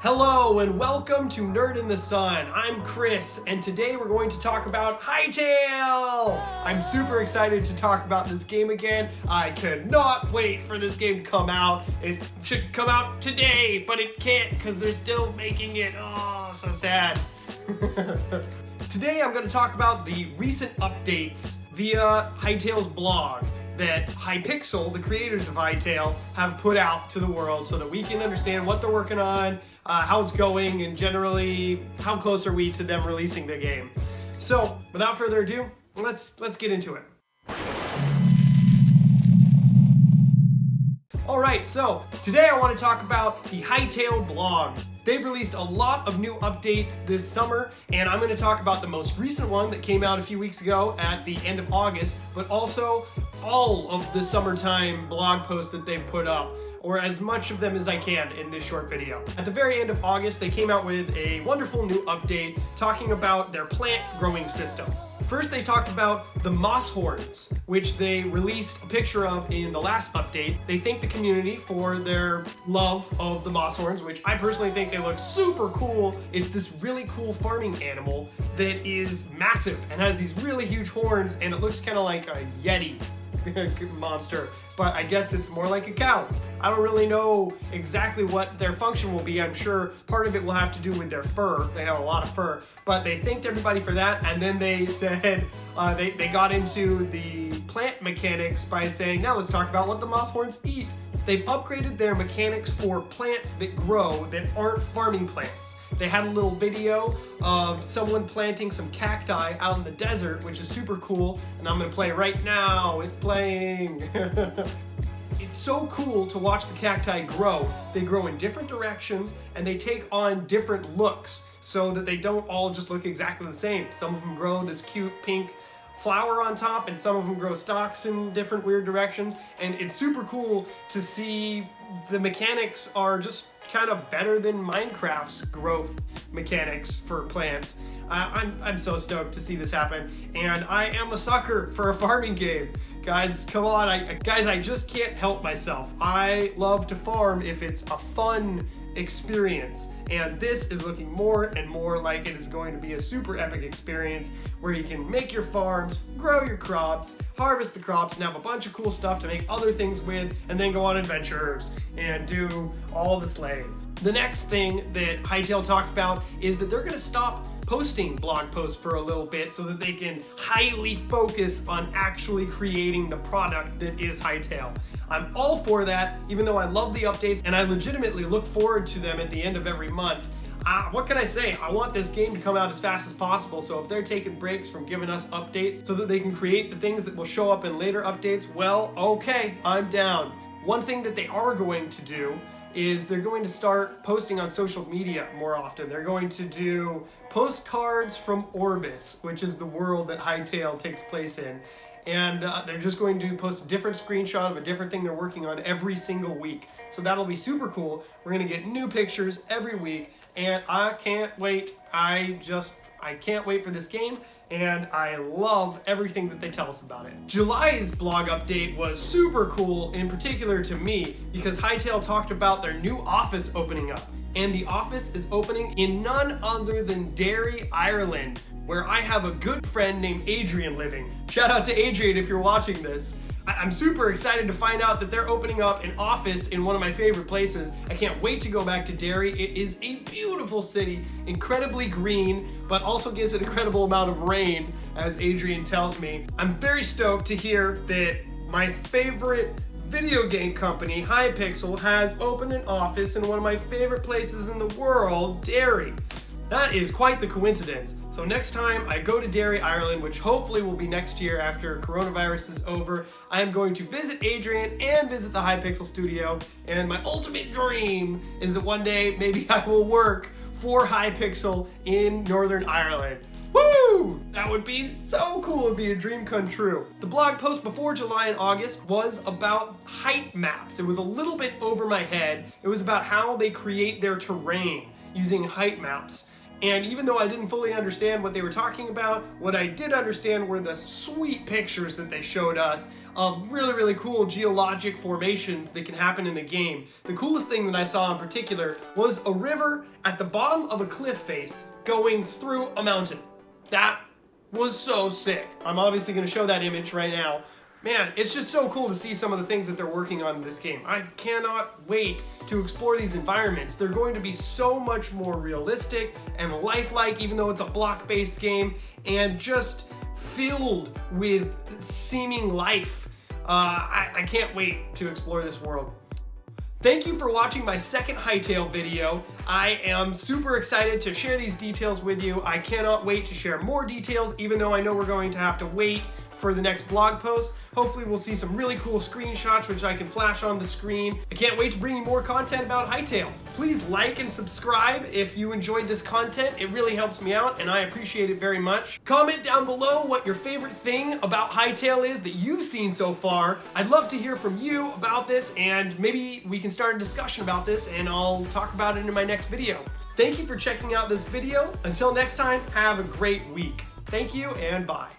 Hello and welcome to Nerd in the Sun. I'm Chris and today we're going to talk about Hytale! I'm super excited to talk about this game again. I cannot wait for this game to come out. It should come out today, but it can't because they're still making it. Oh, so sad. Today I'm going to talk about the recent updates via Hytale's blog that Hypixel, the creators of Hytale, have put out to the world so that we can understand what they're working on, how it's going, and generally how close are we to them releasing the game. So, without further ado, let's get into it. Alright, so today I want to talk about the Hytale blog. They've released a lot of new updates this summer, and I'm going to talk about the most recent one that came out a few weeks ago at the end of August, but also all of the summertime blog posts that they've put up, or as much of them as I can in this short video. At the very end of August, they came out with a wonderful new update talking about their plant growing system. First, they talked about the moss horns, which they released a picture of in the last update. They thanked the community for their love of the moss horns, which I personally think they look super cool. It's this really cool farming animal that is massive and has these really huge horns, and it looks kind of like a Yeti monster, but I guess it's more like a cow. I don't really know exactly what their function will be. I'm sure part of it will have to do with their fur. They have a lot of fur, but they thanked everybody for that, and then they said they got into the plant mechanics by saying, now let's talk about what the moss horns eat. They've upgraded their mechanics for plants that grow that aren't farming plants. They had a little video of someone planting some cacti out in the desert, which is super cool, and I'm gonna play right now. It's playing. It's so cool to watch the cacti grow. They grow in different directions and they take on different looks so that they don't all just look exactly the same. Some of them grow this cute pink flower on top, and some of them grow stalks in different weird directions, and it's super cool to see the mechanics are just kind of better than Minecraft's growth mechanics for plants. I'm so stoked to see this happen, and I am a sucker for a farming game. Guys, come on, I just can't help myself. I love to farm if it's a fun experience, and this is looking more and more like it is going to be a super epic experience where you can make your farms, grow your crops, harvest the crops, and have a bunch of cool stuff to make other things with, and then go on adventures and do all the slaying. The next thing that Hytale talked about is that they're going to stop posting blog posts for a little bit so that they can highly focus on actually creating the product that is Hytale. I'm all for that, even though I love the updates and I legitimately look forward to them at the end of every month. What can I say? I want this game to come out as fast as possible, so if they're taking breaks from giving us updates so that they can create the things that will show up in later updates, well, okay, I'm down. One thing that they are going to do is they're going to start posting on social media more often. They're going to do postcards from Orbis, which is the world that Hytale takes place in. And they're just going to post a different screenshot of a different thing they're working on every single week. So that'll be super cool. We're gonna get new pictures every week, and I can't wait. I can't wait for this game, and I love everything that they tell us about it. July's blog update was super cool, in particular to me, because Hytale talked about their new office opening up. And the office is opening in none other than Derry, Ireland, where I have a good friend named Adrian living. Shout out to Adrian if you're watching this. I'm super excited to find out that they're opening up an office in one of my favorite places. I can't wait to go back to Derry. It is a beautiful city, incredibly green, but also gets an incredible amount of rain, as Adrian tells me. I'm very stoked to hear that my favorite video game company, Hypixel, has opened an office in one of my favorite places in the world, Derry. That is quite the coincidence. So next time I go to Derry, Ireland, which hopefully will be next year after coronavirus is over, I am going to visit Adrian and visit the Hypixel studio. And my ultimate dream is that one day maybe I will work for Hypixel in Northern Ireland. Woo! That would be so cool. It'd be a dream come true. The blog post before July and August was about height maps. It was a little bit over my head. It was about how they create their terrain using height maps. And even though I didn't fully understand what they were talking about, what I did understand were the sweet pictures that they showed us of really, really cool geologic formations that can happen in the game. The coolest thing that I saw in particular was a river at the bottom of a cliff face going through a mountain. That was so sick. I'm obviously going to show that image right now. Man, it's just so cool to see some of the things that they're working on in this game. I cannot wait to explore these environments. They're going to be so much more realistic and lifelike, even though it's a block-based game, and just filled with seeming life. I can't wait to explore this world. Thank you for watching my second Hytale video. I am super excited to share these details with you. I cannot wait to share more details, even though I know we're going to have to wait for the next blog post. Hopefully we'll see some really cool screenshots which I can flash on the screen. I can't wait to bring you more content about Hytale. Please like and subscribe if you enjoyed this content. It really helps me out and I appreciate it very much. Comment down below what your favorite thing about Hytale is that you've seen so far. I'd love to hear from you about this, and maybe we can start a discussion about this and I'll talk about it in my next video. Thank you for checking out this video. Until next time, have a great week. Thank you and bye.